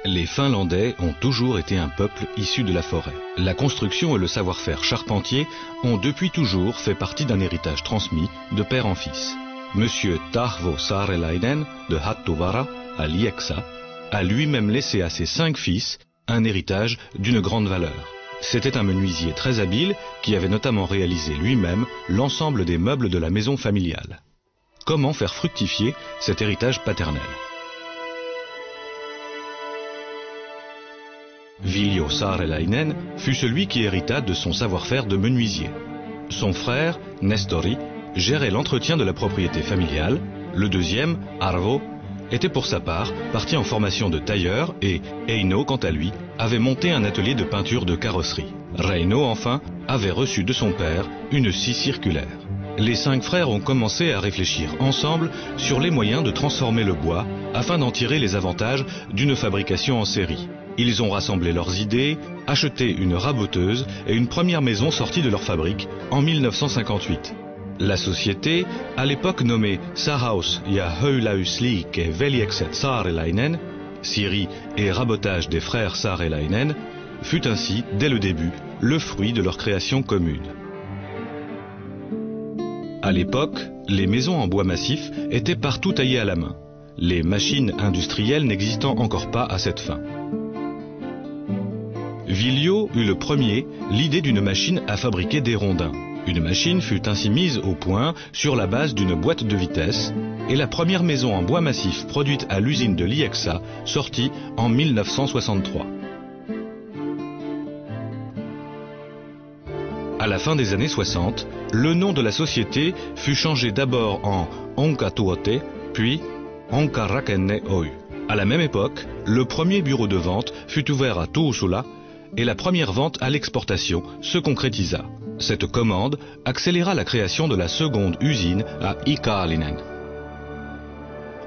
Les Finlandais ont toujours été un peuple issu de la forêt. La construction et le savoir-faire charpentier ont depuis toujours fait partie d'un héritage transmis de père en fils. Monsieur Tarvo Saarelainen de Hattuvara à Lieksa a lui-même laissé à ses 5 fils un héritage d'une grande valeur. C'était un menuisier très habile qui avait notamment réalisé lui-même l'ensemble des meubles de la maison familiale. Comment faire fructifier cet héritage paternel? Viljo Saarelainen fut celui qui hérita de son savoir-faire de menuisier. Son frère, Nestori, gérait l'entretien de la propriété familiale. Le deuxième, Arvo, était pour sa part parti en formation de tailleur et Eino, quant à lui, avait monté un atelier de peinture de carrosserie. Reino, enfin, avait reçu de son père une scie circulaire. Les 5 frères ont commencé à réfléchir ensemble sur les moyens de transformer le bois afin d'en tirer les avantages d'une fabrication en série. Ils ont rassemblé leurs idées, acheté une raboteuse et une première maison sortie de leur fabrique en 1958. La société, à l'époque nommée Sahaus ja Höylääsliike Veljekset Saarelainen, scierie et rabotage des frères Saarelainen, fut ainsi, dès le début, le fruit de leur création commune. À l'époque, les maisons en bois massif étaient partout taillées à la main, les machines industrielles n'existant encore pas à cette fin. Viljo eut le premier l'idée d'une machine à fabriquer des rondins. Une machine fut ainsi mise au point sur la base d'une boîte de vitesse et la première maison en bois massif produite à l'usine de Lieksa sortit en 1963. À la fin des années 60, le nom de la société fut changé d'abord en Honka Tuote, puis Honka Rakenne Oy. À la même époque, le premier bureau de vente fut ouvert à Tuusula et la première vente à l'exportation se concrétisa. Cette commande accéléra la création de la seconde usine à Ikalinen.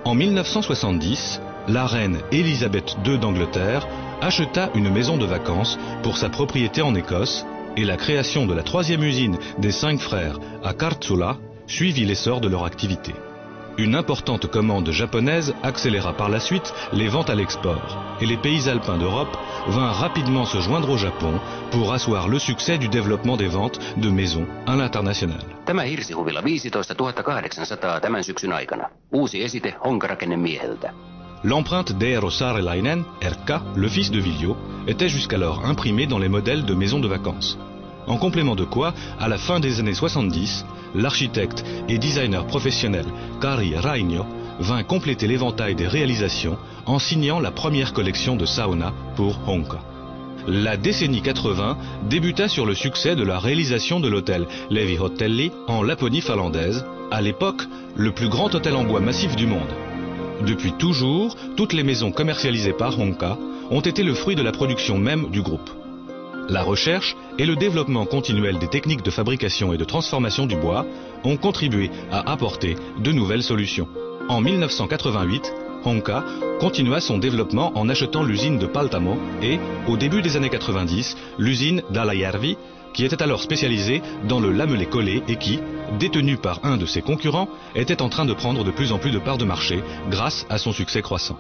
En 1970, la reine Élisabeth II d'Angleterre acheta une maison de vacances pour sa propriété en Écosse et la création de la troisième usine des 5 frères à Kartsula suivit l'essor de leur activité. Une importante commande japonaise accéléra par la suite les ventes à l'export et les pays alpins d'Europe vinrent rapidement se joindre au Japon pour asseoir le succès du développement des ventes de maisons à l'international. Tämä hirsihuvila 15 800 tämän syksyn aikana. Uusi esite Honkarakenne-mieheltä. L'empreinte d'Eero Saarelainen, Erkka, le fils de Viljo, était jusqu'alors imprimée dans les modèles de maisons de vacances. En complément de quoi, à la fin des années 70, l'architecte et designer professionnel Kari Rainio vint compléter l'éventail des réalisations en signant la première collection de sauna pour Honka. La décennie 80 débuta sur le succès de la réalisation de l'hôtel Levi Hotelli en Laponie finlandaise, à l'époque le plus grand hôtel en bois massif du monde. Depuis toujours, toutes les maisons commercialisées par Honka ont été le fruit de la production même du groupe. La recherche et le développement continuel des techniques de fabrication et de transformation du bois ont contribué à apporter de nouvelles solutions. En 1988, Honka continua son développement en achetant l'usine de Paltamo et, au début des années 90, l'usine d'Alajärvi, qui était alors spécialisée dans le lamellé collé et qui, détenue par un de ses concurrents, était en train de prendre de plus en plus de parts de marché grâce à son succès croissant.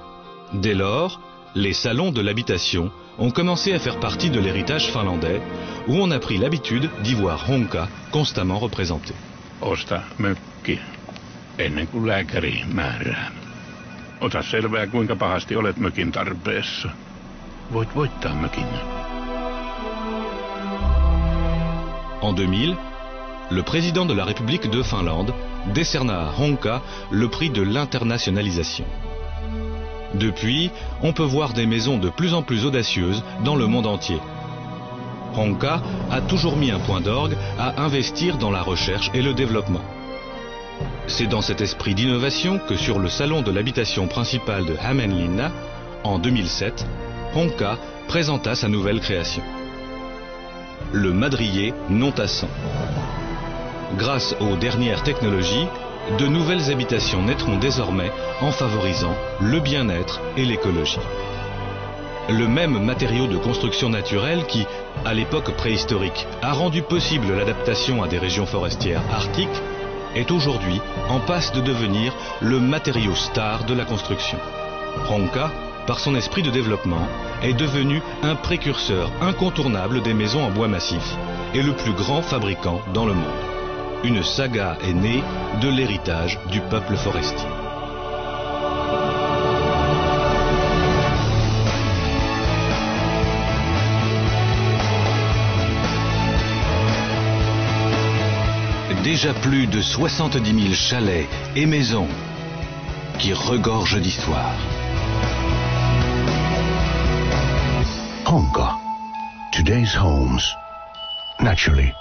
Dès lors, les salons de l'habitation ont commencé à faire partie de l'héritage finlandais, où on a pris l'habitude d'y voir Honka constamment représenté. Osta mökki ennen kuin lääkäri määrää. Ota selvää, kuinka pahasti olet mökin tarpeessa. Voit voittaa mökin. En 2000, le président de la République de Finlande décerna à Honka le prix de l'internationalisation. Depuis, on peut voir des maisons de plus en plus audacieuses dans le monde entier. Honka a toujours mis un point d'orgue à investir dans la recherche et le développement. C'est dans cet esprit d'innovation que sur le salon de l'habitation principale de Hämeenlinna, en 2007, Honka présenta sa nouvelle création. Le madrier non tassant. Grâce aux dernières technologies, de nouvelles habitations naîtront désormais en favorisant le bien-être et l'écologie. Le même matériau de construction naturelle qui, à l'époque préhistorique, a rendu possible l'adaptation à des régions forestières arctiques, est aujourd'hui en passe de devenir le matériau star de la construction. Honka par son esprit de développement, est devenu un précurseur incontournable des maisons en bois massif et le plus grand fabricant dans le monde. Une saga est née de l'héritage du peuple forestier. Déjà plus de 70 000 chalets et maisons qui regorgent d'histoire. Honka. Today's homes. Naturally.